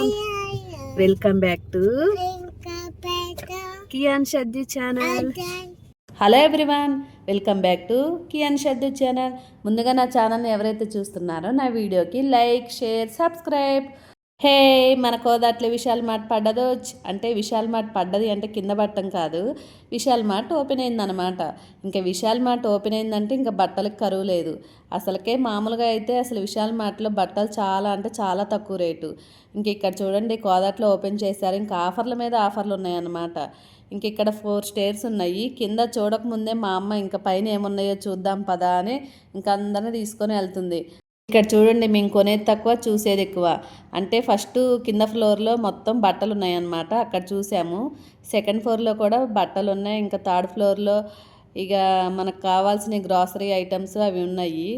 Everyone, welcome back to కియాన్ షద్దు channel. Hello everyone, welcome back to కియాన్ షద్దు ఛానల్. ముందుగా నా ఛానల్ని ఎవరైతే చూస్తున్నారో నా వీడియోకి లైక్, షేర్, సబ్స్క్రైబ్. హే, మన కోదాట్లో విశాల్ మార్ట్ పడ్డదో అంటే విశాల్ మార్ట్ పడ్డది అంటే కింద పట్టం కాదు, విశాల్ మార్ట్ ఓపెన్ అయిందనమాట. ఇంకా విశాల్ మార్ట్ ఓపెన్ అయిందంటే ఇంకా బట్టలకు కరువు లేదు. అసలుకే మామూలుగా అయితే అసలు విశాల్ మార్ట్లో బట్టలు చాలా అంటే చాలా తక్కువ రేటు. ఇంక ఇక్కడ చూడండి, కోదాట్లో ఓపెన్ చేశారు. ఇంకా ఆఫర్ల మీద ఆఫర్లు ఉన్నాయన్నమాట. ఇంక ఇక్కడ 4 స్టేర్స్ ఉన్నాయి. కింద చూడకముందే మా అమ్మ ఇంకా పైన ఏమున్నాయో చూద్దాం పదా అని ఇంకా అందరిని తీసుకొని వెళ్తుంది. ఇక్కడ చూడండి, మేము కొనేది తక్కువ, చూసేది ఎక్కువ. అంటే ఫస్ట్ కింద ఫ్లోర్లో మొత్తం బట్టలు ఉన్నాయన్నమాట, అక్కడ చూసాము. సెకండ్ ఫ్లోర్లో కూడా బట్టలు ఉన్నాయి. ఇంకా థర్డ్ ఫ్లోర్లో ఇక మనకు కావాల్సిన గ్రాసరీ ఐటమ్స్ అవి ఉన్నాయి.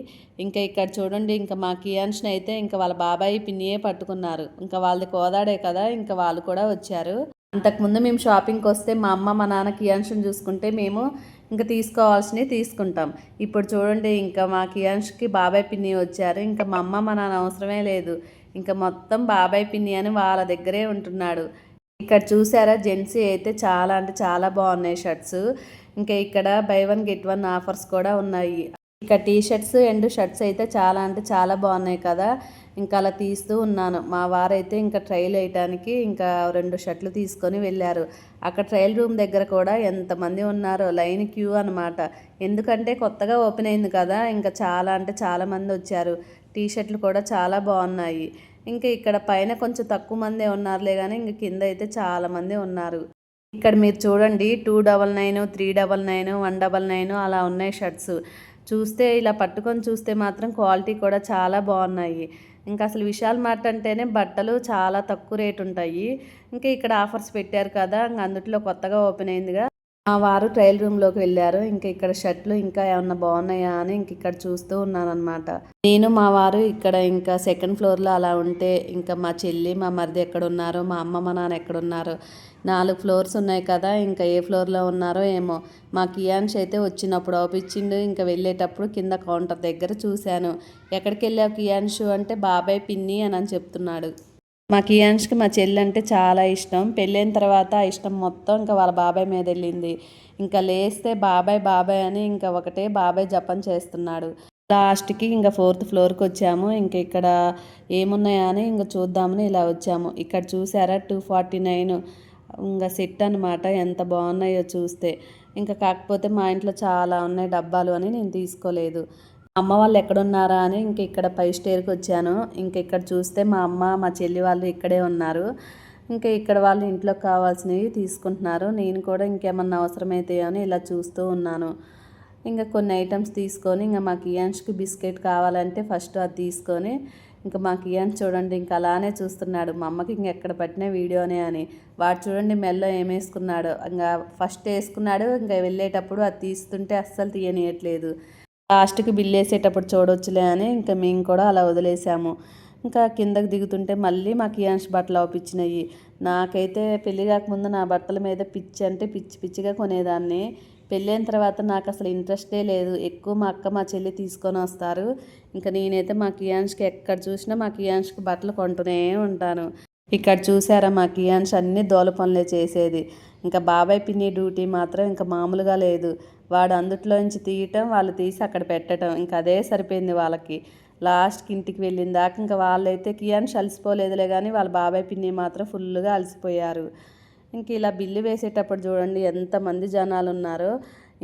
ఇంకా ఇక్కడ చూడండి, ఇంకా మా కియాన్స్ని అయితే ఇంకా వాళ్ళ బాబాయ్ పిన్నియే పట్టుకున్నారు. ఇంకా వాళ్ళది కోదాడే కదా, ఇంకా వాళ్ళు కూడా వచ్చారు. అంతకుముందు మేము షాపింగ్కి వస్తే మా అమ్మ మా నాన్న కియాన్స్ని చూసుకుంటే మేము ఇంకా తీసుకోవాల్సినవి తీసుకుంటాం. ఇప్పుడు చూడండి, ఇంకా మా కియాన్స్కి బాబాయ్ పిన్ని వచ్చారు. ఇంకా మా అమ్మ మా నాన్న అవసరమే లేదు, ఇంకా మొత్తం బాబాయ్ పిన్ని అని వాళ్ళ దగ్గరే ఉంటున్నాడు. ఇక్కడ చూసారా, జెంట్స్ అయితే చాలా అంటే చాలా బాగున్నాయి షర్ట్స్. ఇంకా ఇక్కడ బై 1 get 1 ఆఫర్స్ కూడా ఉన్నాయి. ఇక టీ షర్ట్స్ అండ్ షర్ట్స్ అయితే చాలా అంటే చాలా బాగున్నాయి కదా. ఇంకా అలా తీస్తూ ఉన్నాను. మా వారైతే ఇంకా ట్రయల్ వేయటానికి ఇంకా 2 షర్ట్లు తీసుకొని వెళ్ళారు. అక్కడ ట్రయల్ రూమ్ దగ్గర కూడా ఎంతమంది ఉన్నారో, లైన్ క్యూ అనమాట. ఎందుకంటే కొత్తగా ఓపెన్ అయింది కదా, ఇంకా చాలా అంటే చాలా మంది వచ్చారు. టీ షర్ట్లు కూడా చాలా బాగున్నాయి. ఇంకా ఇక్కడ పైన కొంచెం తక్కువ మందే ఉన్నారులే కానీ ఇంక కింద అయితే చాలామంది ఉన్నారు. ఇక్కడ మీరు చూడండి, 299, 399, 199 అలా ఉన్నాయి షర్ట్స్. చూస్తే ఇలా పట్టుకొని చూస్తే మాత్రం క్వాలిటీ కూడా చాలా బాగున్నాయి. ఇంకా అసలు విశాల్ మార్ట్ అంటేనే బట్టలు చాలా తక్కువ రేటు ఉంటాయి. ఇంకా ఇక్కడ ఆఫర్స్ పెట్టారు కదా, ఇంకా అందుట్లో కొత్తగా ఓపెన్ అయిందిగా. మా వారు ట్రయల్ రూమ్లోకి వెళ్ళారు. ఇంకా ఇక్కడ షర్ట్లు ఇంకా ఏమన్నా బాగున్నాయా అని ఇంక ఇక్కడ చూస్తూ ఉన్నానమాట. నేను మా వారు ఇక్కడ ఇంకా సెకండ్ ఫ్లోర్లో అలా ఉంటే, ఇంకా మా చెల్లి మా మరిది ఎక్కడున్నారో, మా అమ్మ మా నాన్న ఎక్కడున్నారో, 4 ఫ్లోర్స్ ఉన్నాయి కదా, ఇంకా ఏ ఫ్లోర్లో ఉన్నారో ఏమో. మా కియాన్ష్ అయితే వచ్చినప్పుడు ఆపిచ్చిండు. ఇంకా వెళ్ళేటప్పుడు కింద కౌంటర్ దగ్గర చూశాను. ఎక్కడికి వెళ్ళావు కియాన్షు అంటే బాబాయ్ పిన్ని అని చెప్తున్నాడు. మా కియాన్ష్కి మా చెల్లి అంటే చాలా ఇష్టం. పెళ్ళైన తర్వాత ఆ ఇష్టం మొత్తం ఇంకా వాళ్ళ బాబాయ్ మీద వెళ్ళింది. ఇంకా లేస్తే బాబాయ్ బాబాయ్ అని ఇంకా ఒకటే బాబాయ్ జపం చేస్తున్నాడు. లాస్ట్కి ఇంకా 4th ఫ్లోర్కి వచ్చాము. ఇంకా ఇక్కడ ఏమున్నాయా అని ఇంకా చూద్దామని ఇలా వచ్చాము. ఇక్కడ చూసారా, 249 ఇంకా సెట్ అనమాట. ఎంత బాగున్నాయో చూస్తే. ఇంకా కాకపోతే మా ఇంట్లో చాలా ఉన్నాయి డబ్బాలు అని నేను తీసుకోలేదు. అమ్మ వాళ్ళు ఎక్కడున్నారా అని ఇంక ఇక్కడ 5 స్టేర్కి వచ్చాను. ఇంక ఇక్కడ చూస్తే మా అమ్మ మా చెల్లి వాళ్ళు ఇక్కడే ఉన్నారు. ఇంకా ఇక్కడ వాళ్ళు ఇంట్లోకి కావాల్సినవి తీసుకుంటున్నారు. నేను కూడా ఇంకేమన్నా అవసరమైతాయో అని ఇలా చూస్తూ ఉన్నాను. ఇంకా కొన్ని ఐటమ్స్ తీసుకొని ఇంకా మా కియాన్ష్కి బిస్కెట్ కావాలంటే ఫస్ట్ అది తీసుకొని ఇంకా మా కియాన్స్ చూడండి ఇంకా అలానే చూస్తున్నాడు. మా అమ్మకి ఇంకెక్కడ పట్టిన వీడియోనే అని. వాడు చూడండి మెల్లో ఏమేసుకున్నాడు. ఇంకా ఫస్ట్ వేసుకున్నాడు, ఇంకా వెళ్ళేటప్పుడు అది తీస్తుంటే అస్సలు తీయనియట్లేదు. లాస్ట్కి బిల్ వేసేటప్పుడు చూడవచ్చులే అని ఇంకా మేము కూడా అలా వదిలేసాము. ఇంకా కిందకి దిగుతుంటే మళ్ళీ మా కియాన్స్ బట్టలు అవుపించినాయి. నాకైతే పెళ్ళి కాకముందు నా బట్టల మీద పిచ్చి అంటే పిచ్చి పిచ్చిగా కొనేదాన్ని. పెళ్ళైన తర్వాత నాకు అసలు ఇంట్రెస్టే లేదు. ఎక్కువ మా అక్క మా చెల్లి తీసుకొని వస్తారు. ఇంకా నేనైతే మా కియాన్స్కి ఎక్కడ చూసినా మా కియాన్స్కి బట్టలు కొంటూనే ఉంటాను. ఇక్కడ చూసారా, మా కియాన్స్ అన్నీ దోల పనులే చేసేది. ఇంకా బాబాయ్ పిన్ని డ్యూటీ మాత్రం ఇంకా మామూలుగా లేదు. వాడు అందుట్లోంచి తీయటం, వాళ్ళు తీసి అక్కడ పెట్టడం, ఇంకా అదే సరిపోయింది వాళ్ళకి. లాస్ట్కి ఇంటికి వెళ్ళిన దాకా ఇంకా వాళ్ళైతే కియాన్స్ అలసిపోలేదులే కానీ వాళ్ళ బాబాయ్ పిన్ని మాత్రం ఫుల్గా అలసిపోయారు. ఇంక ఇలా బిల్లు వేసేటప్పుడు చూడండి ఎంతమంది జనాలు ఉన్నారో.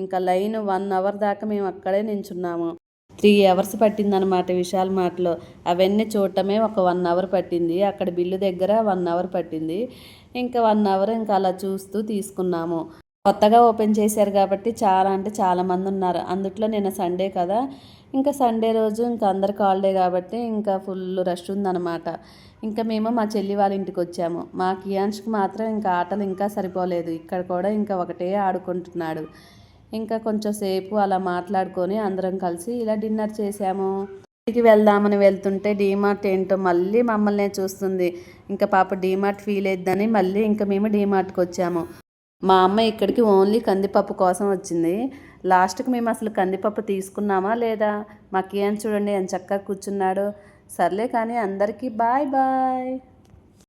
ఇంకా లైన్ 1 అవర్ దాకా మేము అక్కడే నించున్నాము. 3 అవర్స్ పట్టిందనమాట విశాల్ మార్ట్లో. అవన్నీ చూడటమే ఒక 1 అవర్ పట్టింది. అక్కడ బిల్లు దగ్గర 1 అవర్ పట్టింది. ఇంకా 1 అవర్ ఇంకా అలా చూస్తూ తీసుకున్నాము. కొత్తగా ఓపెన్ చేశారు కాబట్టి చాలా అంటే చాలామంది ఉన్నారు. అందుట్లో నిన్న సండే కదా, ఇంకా సండే రోజు ఇంకా అందరికి హాలిడే కాబట్టి ఇంకా ఫుల్ రష్ ఉందన్నమాట. ఇంకా మేము మా చెల్లి వాళ్ళ ఇంటికి వచ్చాము. మా కియాన్ష్కి మాత్రం ఇంకా ఆటలు ఇంకా సరిపోలేదు. ఇక్కడ కూడా ఇంకా ఒకటే ఆడుకుంటున్నాడు. ఇంకా కొంచెం సేపు అలా మాట్లాడుకొని అందరం కలిసి ఇలా డిన్నర్ చేసాము. ఇంటికి వెళ్దామని వెళ్తుంటే డీమార్ట్ ఏంటో మళ్ళీ మమ్మల్నే చూస్తుంది. ఇంకా పాప డీమార్ట్ ఫీల్ అయిద్దని మళ్ళీ ఇంకా మేము డీమార్ట్కి వచ్చాము. మా అమ్మ ఇక్కడికి ఓన్లీ కందిపప్పు కోసం వచ్చింది. లాస్ట్కి మేము అసలు కందిపప్పు తీసుకున్నామా లేదా. మా కియాన్ చూడండి ఎంత చక్కగా కూర్చున్నాడు. సర్లే కానీ అందరికీ బాయ్ బాయ్.